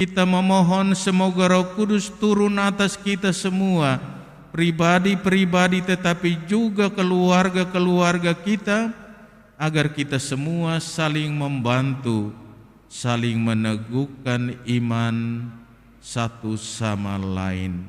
Kita memohon semoga Roh Kudus turun atas kita semua, pribadi-pribadi tetapi juga keluarga-keluarga kita, agar kita semua saling membantu, saling meneguhkan iman satu sama lain.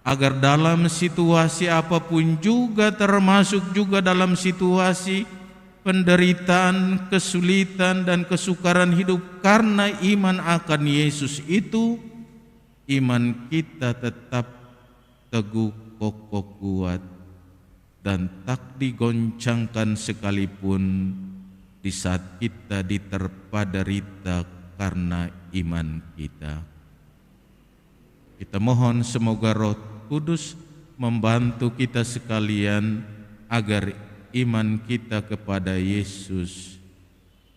Agar dalam situasi apapun juga, termasuk juga dalam situasi penderitaan, kesulitan, dan kesukaran hidup karena iman akan Yesus itu, iman kita tetap teguh, kokoh, kuat, dan tak digoncangkan sekalipun di saat kita diterpa derita karena iman kita. Kita mohon semoga Roh Kudus membantu kita sekalian agar iman kita kepada Yesus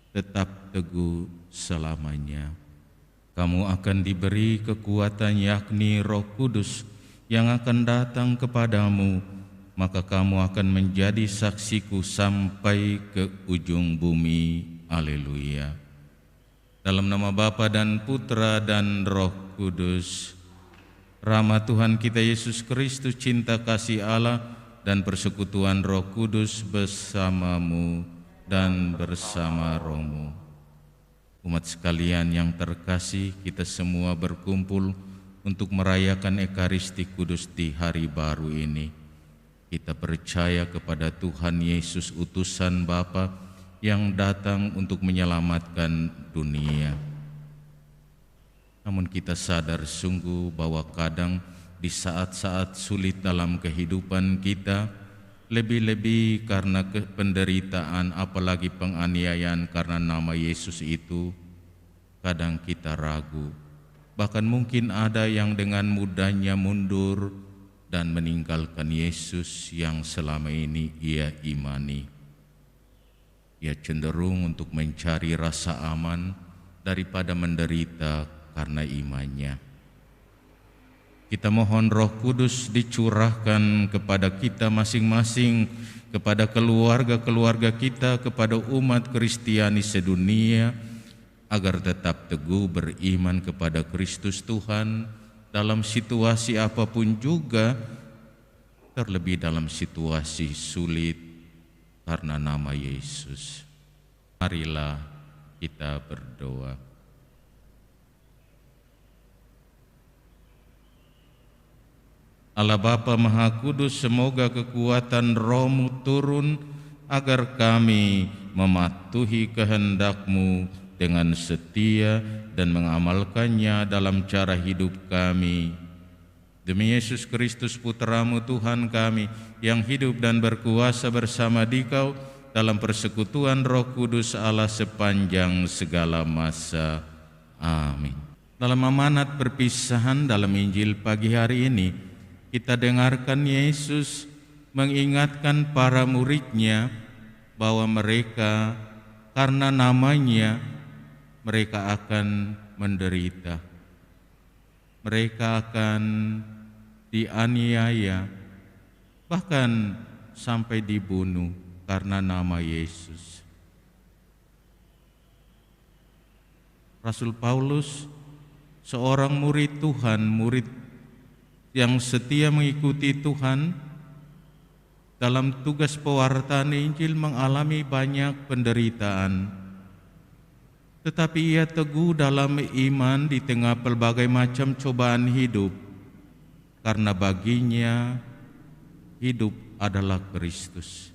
tetap teguh selamanya. Kamu akan diberi kekuatan, yakni Roh Kudus yang akan datang kepadamu, maka kamu akan menjadi saksiku sampai ke ujung bumi. Haleluya. Dalam nama Bapa dan Putra dan Roh Kudus. Rahmat Tuhan kita Yesus Kristus, cinta kasih Allah, dan persekutuan Roh Kudus bersamamu dan bersama rohmu. Umat sekalian yang terkasih, kita semua berkumpul untuk merayakan Ekaristi Kudus di hari baru ini. Kita percaya kepada Tuhan Yesus, utusan Bapa yang datang untuk menyelamatkan dunia. Namun kita sadar sungguh bahwa kadang di saat-saat sulit dalam kehidupan kita, lebih-lebih karena penderitaan, apalagi penganiayaan karena nama Yesus itu, kadang kita ragu. Bahkan mungkin ada yang dengan mudahnya mundur dan meninggalkan Yesus yang selama ini ia imani. Ia cenderung untuk mencari rasa aman daripada menderita karena imannya. Kita mohon Roh Kudus dicurahkan kepada kita masing-masing, kepada keluarga-keluarga kita, kepada umat Kristiani sedunia, agar tetap teguh beriman kepada Kristus Tuhan dalam situasi apapun juga, terlebih dalam situasi sulit karena nama Yesus. Marilah kita berdoa. Allah Bapa Maha Kudus, semoga kekuatan Roh-Mu turun agar kami mematuhi kehendak-Mu dengan setia dan mengamalkannya dalam cara hidup kami. Demi Yesus Kristus Putra-Mu Tuhan kami, yang hidup dan berkuasa bersama Dikau dalam persekutuan Roh Kudus Allah sepanjang segala masa. Amin. Dalam amanat perpisahan dalam Injil pagi hari ini, kita dengarkan Yesus mengingatkan para murid-Nya bahwa mereka karena namanya mereka akan menderita. Mereka akan dianiaya, bahkan sampai dibunuh karena nama Yesus. Rasul Paulus, seorang murid Tuhan, murid yang setia mengikuti Tuhan, dalam tugas pewartaan Injil mengalami banyak penderitaan. Tetapi ia teguh dalam iman di tengah berbagai macam cobaan hidup, karena baginya hidup adalah Kristus.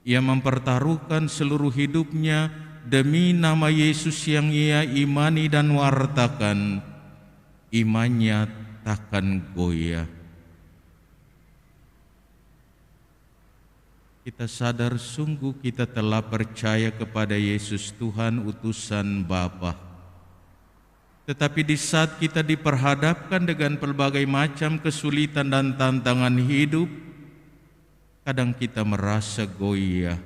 Ia mempertaruhkan seluruh hidupnya demi nama Yesus yang ia imani dan wartakan. Imannya takkan goyah. Kita sadar sungguh kita telah percaya kepada Yesus Tuhan utusan Bapa. Tetapi di saat kita diperhadapkan dengan berbagai macam kesulitan dan tantangan hidup, kadang kita merasa goyah.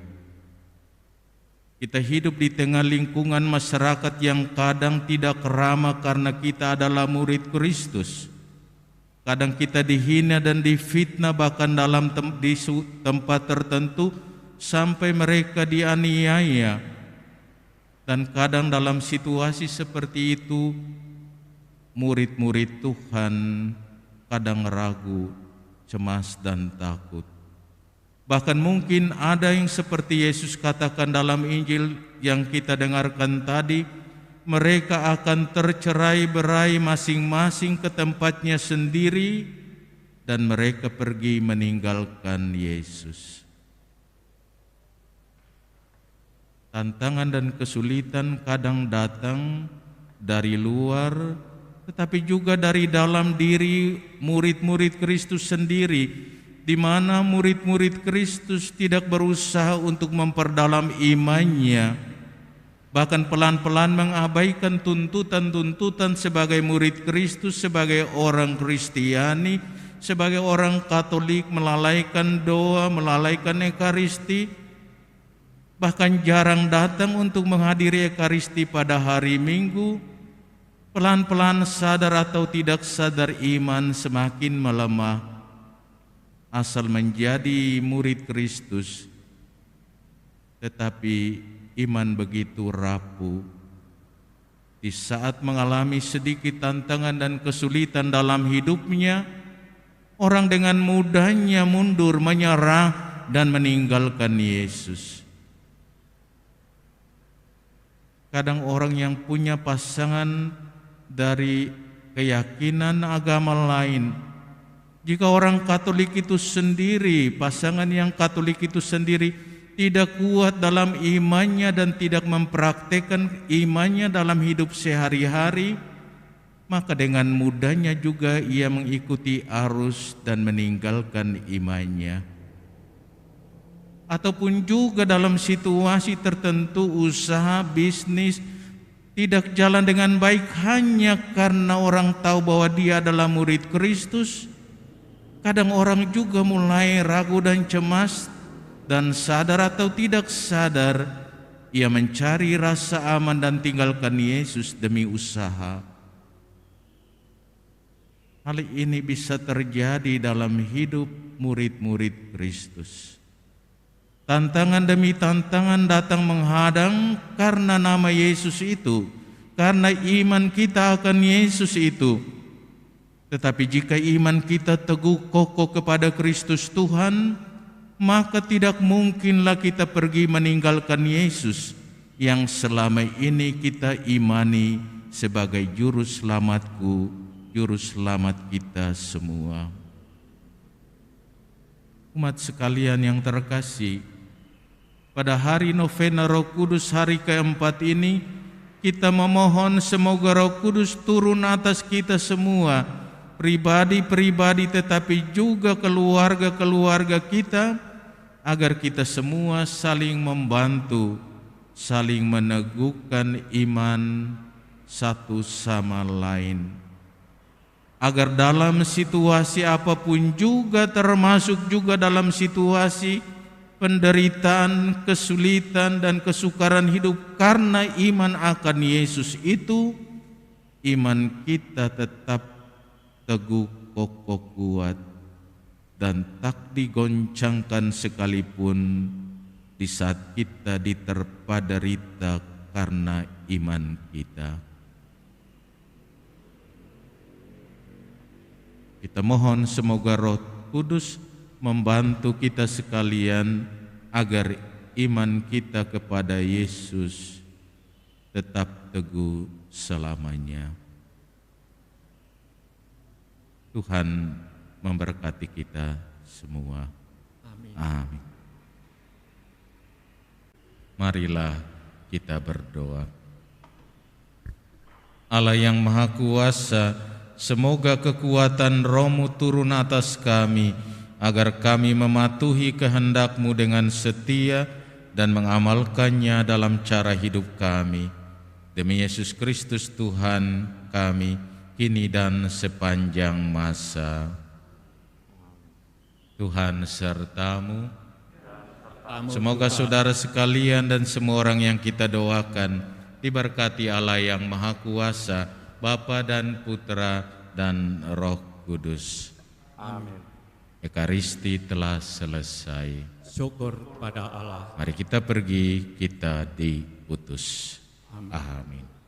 Kita hidup di tengah lingkungan masyarakat yang kadang tidak ramah karena kita adalah murid Kristus. Kadang kita dihina dan difitnah bahkan dalam di tempat tertentu sampai mereka dianiaya. Dan kadang dalam situasi seperti itu, murid-murid Tuhan kadang ragu, cemas dan takut. Bahkan mungkin ada yang seperti Yesus katakan dalam Injil yang kita dengarkan tadi, mereka akan tercerai-berai masing-masing ke tempatnya sendiri dan mereka pergi meninggalkan Yesus. Tantangan dan kesulitan kadang datang dari luar, tetapi juga dari dalam diri murid-murid Kristus sendiri, di mana murid-murid Kristus tidak berusaha untuk memperdalam imannya, bahkan pelan-pelan mengabaikan tuntutan-tuntutan sebagai murid Kristus, sebagai orang Kristiani, sebagai orang Katolik, melalaikan doa, melalaikan Ekaristi, bahkan jarang datang untuk menghadiri Ekaristi pada hari Minggu. Pelan-pelan sadar atau tidak sadar iman semakin melemah. Asal menjadi murid Kristus, tetapi iman begitu rapuh. Di saat mengalami sedikit tantangan dan kesulitan dalam hidupnya, orang dengan mudahnya mundur, menyerah, dan meninggalkan Yesus. Kadang orang yang punya pasangan dari keyakinan agama lain, jika orang Katolik itu sendiri, pasangan yang Katolik itu sendiri tidak kuat dalam imannya dan tidak mempraktekkan imannya dalam hidup sehari-hari, maka dengan mudahnya juga ia mengikuti arus dan meninggalkan imannya. Ataupun juga dalam situasi tertentu usaha bisnis tidak jalan dengan baik hanya karena orang tahu bahwa dia adalah murid Kristus. Kadang orang juga mulai ragu dan cemas, dan sadar atau tidak sadar ia mencari rasa aman dan tinggalkan Yesus demi usaha. Hal ini bisa terjadi dalam hidup murid-murid Kristus. Tantangan demi tantangan datang menghadang karena nama Yesus itu, karena iman kita akan Yesus itu. Tetapi jika iman kita teguh kokoh kepada Kristus Tuhan, maka tidak mungkinlah kita pergi meninggalkan Yesus yang selama ini kita imani sebagai juru selamatku, juru selamat kita semua. Umat sekalian yang terkasih, pada hari novena Roh Kudus hari keempat ini, kita memohon semoga Roh Kudus turun atas kita semua, pribadi-pribadi tetapi juga keluarga-keluarga kita, agar kita semua saling membantu, saling meneguhkan iman satu sama lain. Agar dalam situasi apapun juga, termasuk juga dalam situasi penderitaan, kesulitan, dan kesukaran hidup karena iman akan Yesus itu, iman kita tetap teguh, kokoh, kuat, dan tak digoncangkan sekalipun di saat kita diterpa derita karena iman kita. Kita mohon semoga Roh Kudus membantu kita sekalian agar iman kita kepada Yesus tetap teguh selamanya. Tuhan memberkati kita semua. Amin. Amin. Marilah kita berdoa. Allah yang Maha Kuasa, semoga kekuatan Roh-Mu turun atas kami, agar kami mematuhi kehendak-Mu dengan setia dan mengamalkannya dalam cara hidup kami. Demi Yesus Kristus Tuhan kami, kini dan sepanjang masa. Tuhan sertamu. Semoga saudara sekalian dan semua orang yang kita doakan diberkati Allah yang Maha Kuasa, Bapa dan Putra dan Roh Kudus. Amin. Ekaristi telah selesai. Syukur pada Allah. Mari kita pergi, kita diutus. Amin.